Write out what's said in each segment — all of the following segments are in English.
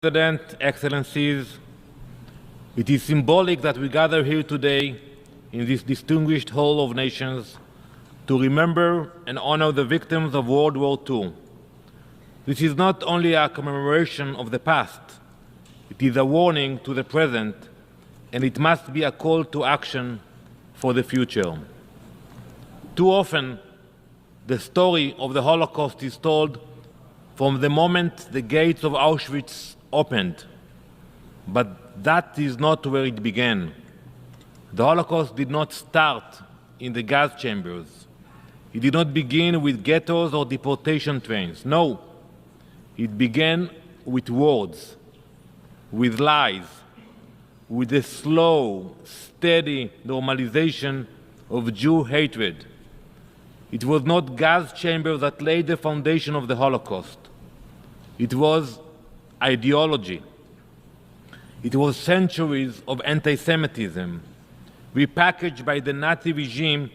President, Excellencies, it is symbolic that we gather here today in this distinguished Hall of Nations to remember and honor the victims of World War II. This is not only a commemoration of the past, it is a warning to the present, and it must be a call to action for the future. Too often, the story of the Holocaust is told from the moment the gates of Auschwitz opened. But that is not where it began. The Holocaust did not start in the gas chambers. It did not begin with ghettos or deportation trains. No, it began with words, with lies, with the slow, steady normalization of Jew hatred. It was not gas chambers that laid the foundation of the Holocaust. It was ideology. It was centuries of anti-Semitism, repackaged by the Nazi regime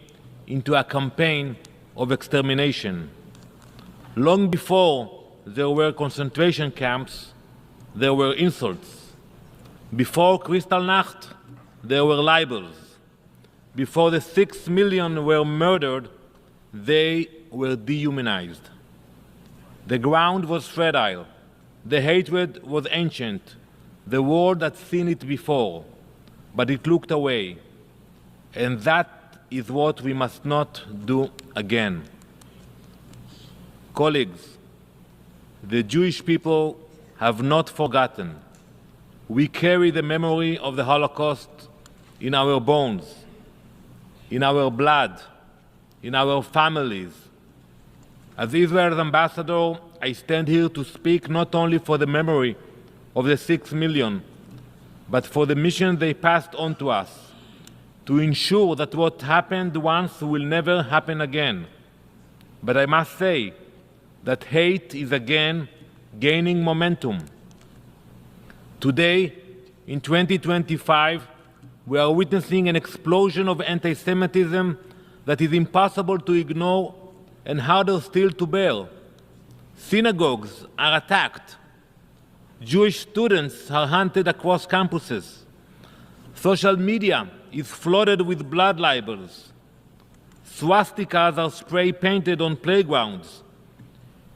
into a campaign of extermination. Long before there were concentration camps, there were insults. Before Kristallnacht, there were libels. Before the 6 million were murdered, they were dehumanized. The ground was fertile. The hatred was ancient. The world had seen it before, but it looked away. And that is what we must not do again. Colleagues, the Jewish people have not forgotten. We carry the memory of the Holocaust in our bones, in our blood, in our families. As Israel's ambassador, I stand here to speak not only for the memory of the 6 million, but for the mission they passed on to us, to ensure that what happened once will never happen again. But I must say that hate is again gaining momentum. Today, in 2025, we are witnessing an explosion of anti-Semitism that is impossible to ignore and harder still to bear. Synagogues are attacked. Jewish students are hunted across campuses. Social media is flooded with blood libels. Swastikas are spray-painted on playgrounds.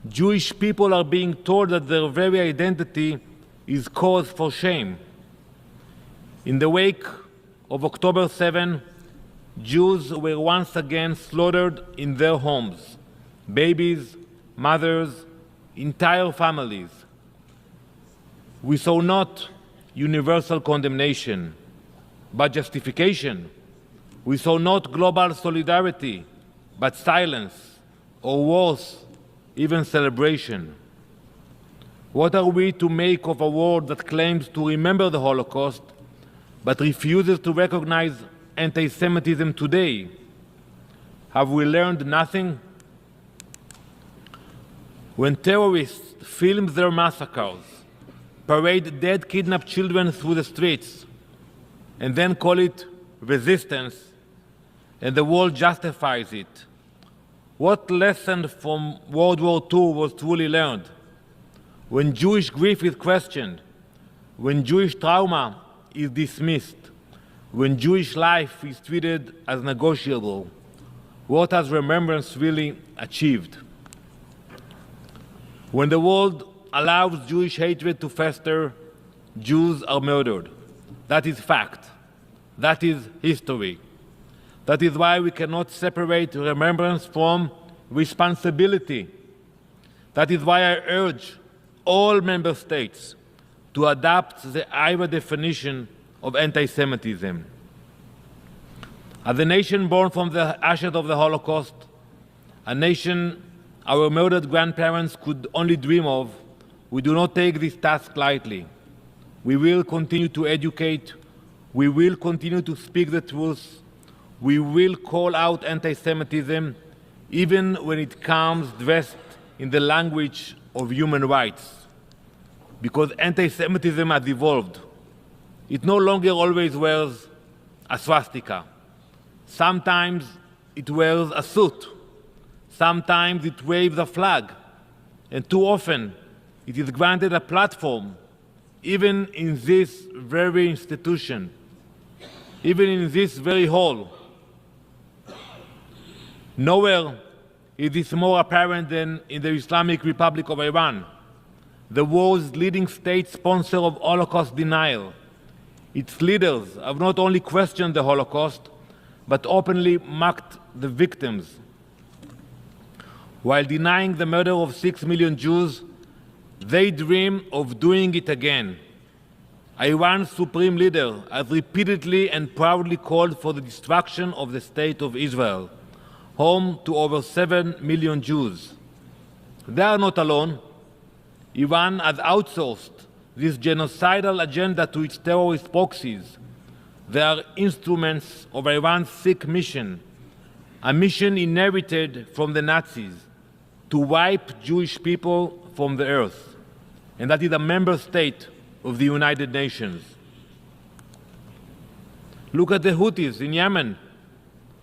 Jewish people are being told that their very identity is cause for shame. In the wake of October 7, Jews were once again slaughtered in their homes. Babies, mothers, entire families. We saw not universal condemnation, but justification. We saw not global solidarity, but silence, or worse, even celebration. What are we to make of a world that claims to remember the Holocaust, but refuses to recognize anti-Semitism today? Have we learned nothing? When terrorists film their massacres, parade dead kidnapped children through the streets, and then call it resistance, and the world justifies it, what lesson from World War II was truly learned? When Jewish grief is questioned, when Jewish trauma is dismissed, when Jewish life is treated as negotiable, what has remembrance really achieved? When the world allows Jewish hatred to fester, Jews are murdered. That is fact. That is history. That is why we cannot separate remembrance from responsibility. That is why I urge all member states to adopt the IHRA definition of anti-Semitism. As a nation born from the ashes of the Holocaust, a nation our murdered grandparents could only dream of, we do not take this task lightly. We will continue to educate. We will continue to speak the truth. We will call out anti-Semitism, even when it comes dressed in the language of human rights. Because anti-Semitism has evolved. It no longer always wears a swastika. Sometimes it wears a suit. Sometimes it waves a flag. And too often, it is granted a platform even in this very institution, even in this very hall. Nowhere is this more apparent than in the Islamic Republic of Iran, the world's leading state sponsor of Holocaust denial. Its leaders have not only questioned the Holocaust, but openly mocked the victims. While denying the murder of 6 million Jews, they dream of doing it again. Iran's supreme leader has repeatedly and proudly called for the destruction of the State of Israel, home to over 7 million Jews. They are not alone. Iran has outsourced this genocidal agenda to its terrorist proxies. They are instruments of Iran's Sikh mission, a mission inherited from the Nazis to wipe Jewish people from the earth, and that is a member state of the United Nations. Look at the Houthis in Yemen.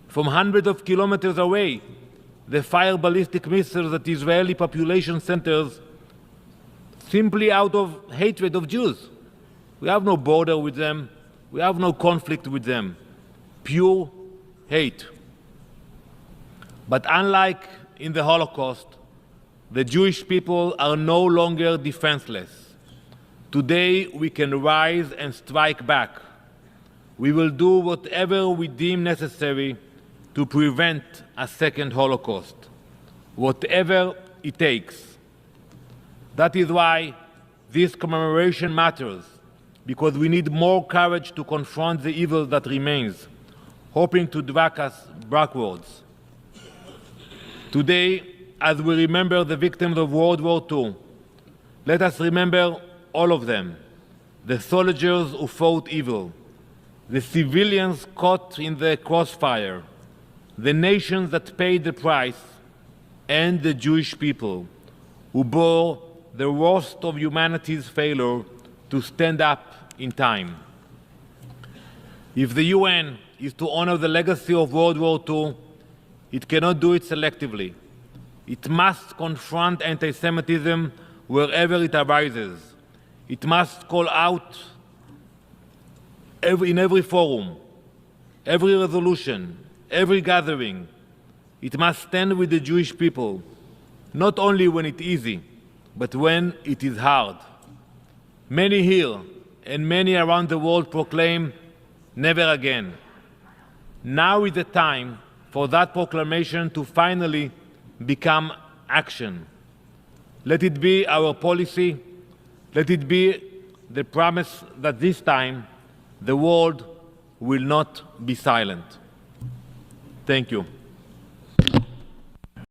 From hundreds of kilometers away, they fire ballistic missiles at Israeli population centers simply out of hatred of Jews. We have no border with them. We have no conflict with them. Pure hate. But unlike in the Holocaust, the Jewish people are no longer defenseless. Today, we can rise and strike back. We will do whatever we deem necessary to prevent a second Holocaust, whatever it takes. That is why this commemoration matters, because we need more courage to confront the evil that remains, hoping to drag us backwards. Today, as we remember the victims of World War II, let us remember all of them: the soldiers who fought evil, the civilians caught in the crossfire, the nations that paid the price, and the Jewish people who bore the worst of humanity's failure to stand up in time. If the UN is to honor the legacy of World War II, it cannot do it selectively. It must confront anti-Semitism wherever it arises. It must call out in every forum, every resolution, every gathering. It must stand with the Jewish people, not only when it's easy, but when it is hard. Many here and many around the world proclaim, "Never again." Now is the time for that proclamation to finally become action. Let it be our policy. Let it be the promise that this time the world will not be silent. Thank you.